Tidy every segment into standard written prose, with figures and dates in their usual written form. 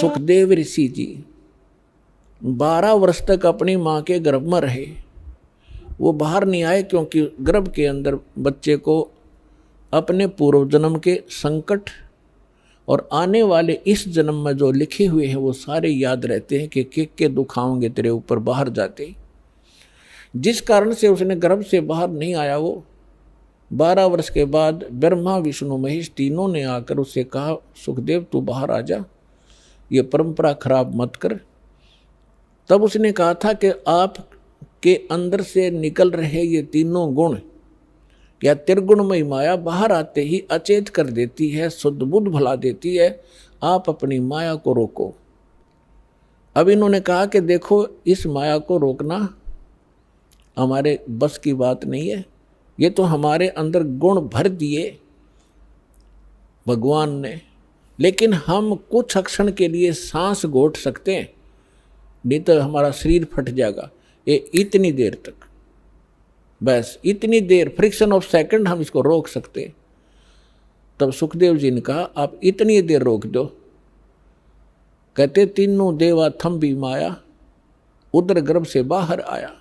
सुखदेव ऋषि जी 12 वर्ष तक अपनी माँ के गर्भ में रहे। वो बाहर नहीं आए क्योंकि गर्भ के अंदर बच्चे को अपने पूर्व जन्म के संकट और आने वाले इस जन्म में जो लिखे हुए हैं वो सारे याद रहते हैं कि के दुख आएंगे तेरे ऊपर बाहर जाते। जिस कारण से उसने गर्भ से बाहर नहीं आया। वो 12 वर्ष के बाद ब्रह्मा विष्णु महेश तीनों ने आकर उससे कहा, सुखदेव तू बाहर आ जा, ये परंपरा खराब मत कर। तब उसने कहा था कि आप के अंदर से निकल रहे ये तीनों गुण या त्रिगुणमयी माया बाहर आते ही अचेत कर देती है, शुद्ध बुद्ध भला देती है। आप अपनी माया को रोको। अब इन्होंने कहा कि देखो इस माया को रोकना हमारे बस की बात नहीं है। ये तो हमारे अंदर गुण भर दिए भगवान ने, लेकिन हम कुछ क्षण के लिए सांस घोट सकते हैं, नहीं तो हमारा शरीर फट जाएगा। ये इतनी देर तक, बस इतनी देर, फ्रिक्शन ऑफ सेकंड हम इसको रोक सकते। तब सुखदेव जी ने कहा आप इतनी देर रोक दो। कहते तीनों देवा थम भी माया, उदर गर्भ से बाहर आया।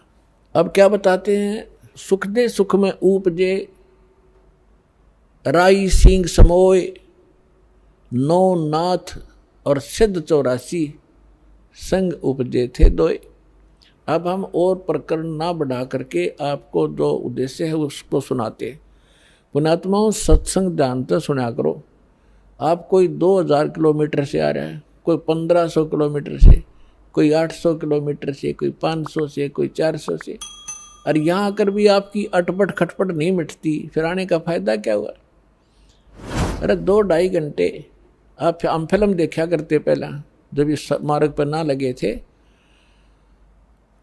अब क्या बताते हैं, सुख दे सुख में उपजे राई सिंह समोय, नौ नाथ और सिद्ध 84 संग उपजे थे दोय। अब हम और प्रकरण ना बढ़ा करके आपको जो उद्देश्य है उसको सुनाते। पुण्यात्माओं सत्संग ध्यान सुना करो। आप कोई 2000 किलोमीटर से आ रहा है, कोई 1500 किलोमीटर से, कोई 800 किलोमीटर से, कोई 500 से, कोई 400 से, और यहाँ आकर भी आपकी अटपट खटपट नहीं मिटती, फिर आने का फायदा क्या हुआ। अरे 2-2.5 घंटे हम फिल्म देखा करते पहला, जब इस मार्ग पर ना लगे थे।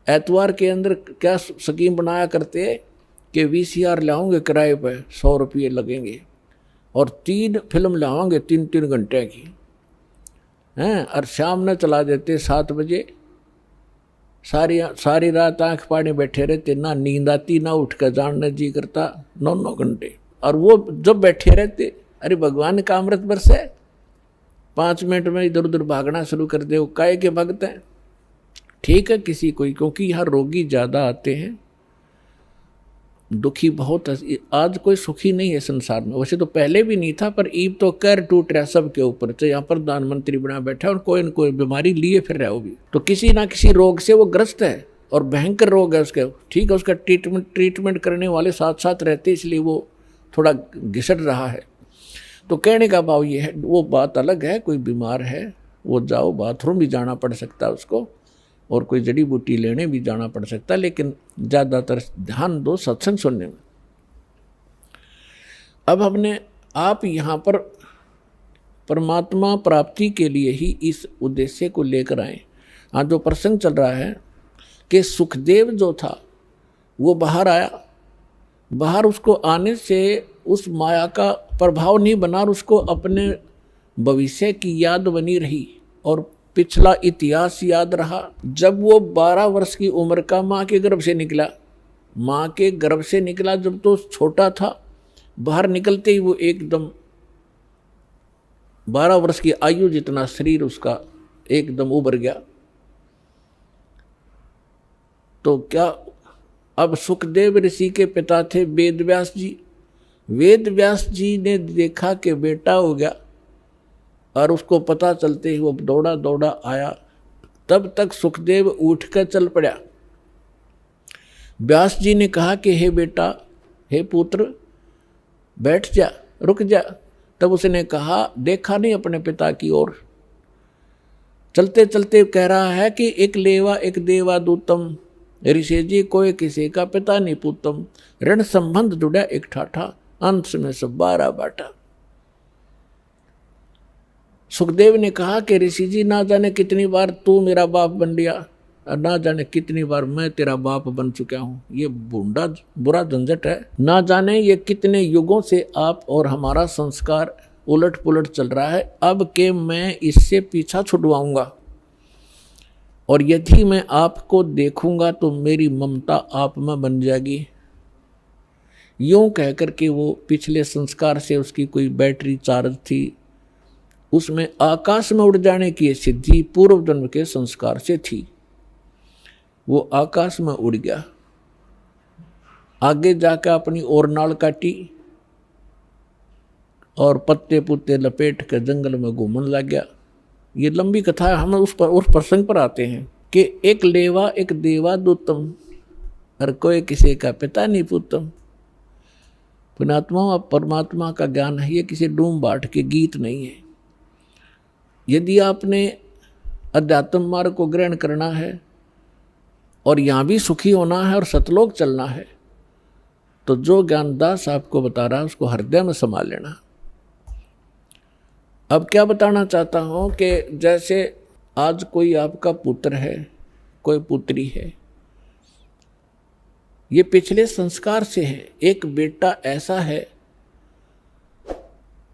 एतवार के अंदर क्या स्कीम बनाया करते कि VCR लाओगे किराए पर, 100 रुपये लगेंगे और 3 फिल्म लाओगे 3-3 घंटे की हैं, और शाम में चला देते 7 बजे। सारी रात आंख पाड़े बैठे रहते, ना नींद आती ना उठ कर जानने जी करता, 9-9 घंटे। और वो जब बैठे रहते, अरे भगवान का अमृत बरस है, 5 मिनट में इधर उधर भागना शुरू कर दे। वो काहे के भगत हैं, ठीक है किसी कोई, क्योंकि यहाँ रोगी ज़्यादा आते हैं, दुखी बहुत। आज कोई सुखी नहीं है संसार में, वैसे तो पहले भी नहीं था, पर ईब तो कर टूट रहा सबके ऊपर। तो यहाँ प्रधानमंत्री बना बैठा और कोई न कोई बीमारी लिए फिर रहा, वो भी तो किसी ना किसी रोग से वो ग्रस्त है, और भयंकर रोग है उसके। ठीक है, उसका ट्रीटमेंट करने वाले साथ साथ रहते, इसलिए वो थोड़ा घिसट रहा है। तो कहने का भाव ये है, वो बात अलग है, कोई बीमार है वो जाओ, बाथरूम भी जाना पड़ सकता है उसको, और कोई जड़ी बूटी लेने भी जाना पड़ सकता है, लेकिन ज़्यादातर ध्यान दो सत्संग सुनने में। अब हमने आप यहाँ पर परमात्मा प्राप्ति के लिए ही इस उद्देश्य को लेकर आए। आज जो प्रसंग चल रहा है कि सुखदेव जो था वो बाहर आया, बाहर उसको आने से उस माया का प्रभाव नहीं बना, और उसको अपने भविष्य की याद बनी रही और पिछला इतिहास याद रहा। जब वो 12 वर्ष की उम्र का माँ के गर्भ से निकला, माँ के गर्भ से निकला जब तो छोटा था, बाहर निकलते ही वो एकदम 12 वर्ष की आयु जितना शरीर उसका एकदम उभर गया। तो क्या, अब सुखदेव ऋषि के पिता थे वेद व्यास जी। वेद व्यास जी ने देखा कि बेटा हो गया, और उसको पता चलते ही वो दौड़ा दौड़ा आया। तब तक सुखदेव उठ कर चल पड़ा। व्यास जी ने कहा कि हे बेटा, हे पुत्र, बैठ जा, रुक जा। तब उसने कहा, देखा नहीं अपने पिता की ओर, चलते चलते कह रहा है कि एक लेवा एक देवा दूतम, ऋषि जी कोई किसी का पिता नहीं पूतम, ऋण संबंध जुड़ा एक ठाठा, अंत में सब 12 बाटा। सुखदेव ने कहा कि ऋषि जी ना जाने कितनी बार तू मेरा बाप बन लिया, और ना जाने कितनी बार मैं तेरा बाप बन चुका हूँ। ये बूढ़ा बुरा झंझट है। ना जाने ये कितने युगों से आप और हमारा संस्कार उलट पुलट चल रहा है। अब के मैं इससे पीछा छुड़वाऊंगा, और यदि मैं आपको देखूंगा तो मेरी ममता आप में बन जाएगी। यूं कहकर के वो पिछले संस्कार से उसकी कोई बैटरी चार्ज थी, उसमें आकाश में उड़ जाने की सिद्धि पूर्व जन्म के संस्कार से थी। वो आकाश में उड़ गया, आगे जाकर अपनी और नाल काटी और पत्ते पुत्ते लपेट कर जंगल में घूमने लग गया। ये लंबी कथा है, हम उस प्रसंग पर आते हैं कि एक लेवा एक देवा दूतम और कोई किसी का पिता नहीं पुतम। पुणात्मा और परमात्मा का ज्ञान है, ये किसी डूम बाट के गीत नहीं है। यदि आपने अध्यात्म मार्ग को ग्रहण करना है और यहाँ भी सुखी होना है और सतलोक चलना है, तो जो ज्ञानदास आपको बता रहा है उसको हृदय में समा लेना। अब क्या बताना चाहता हूँ कि जैसे आज कोई आपका पुत्र है, कोई पुत्री है, ये पिछले संस्कार से है। एक बेटा ऐसा है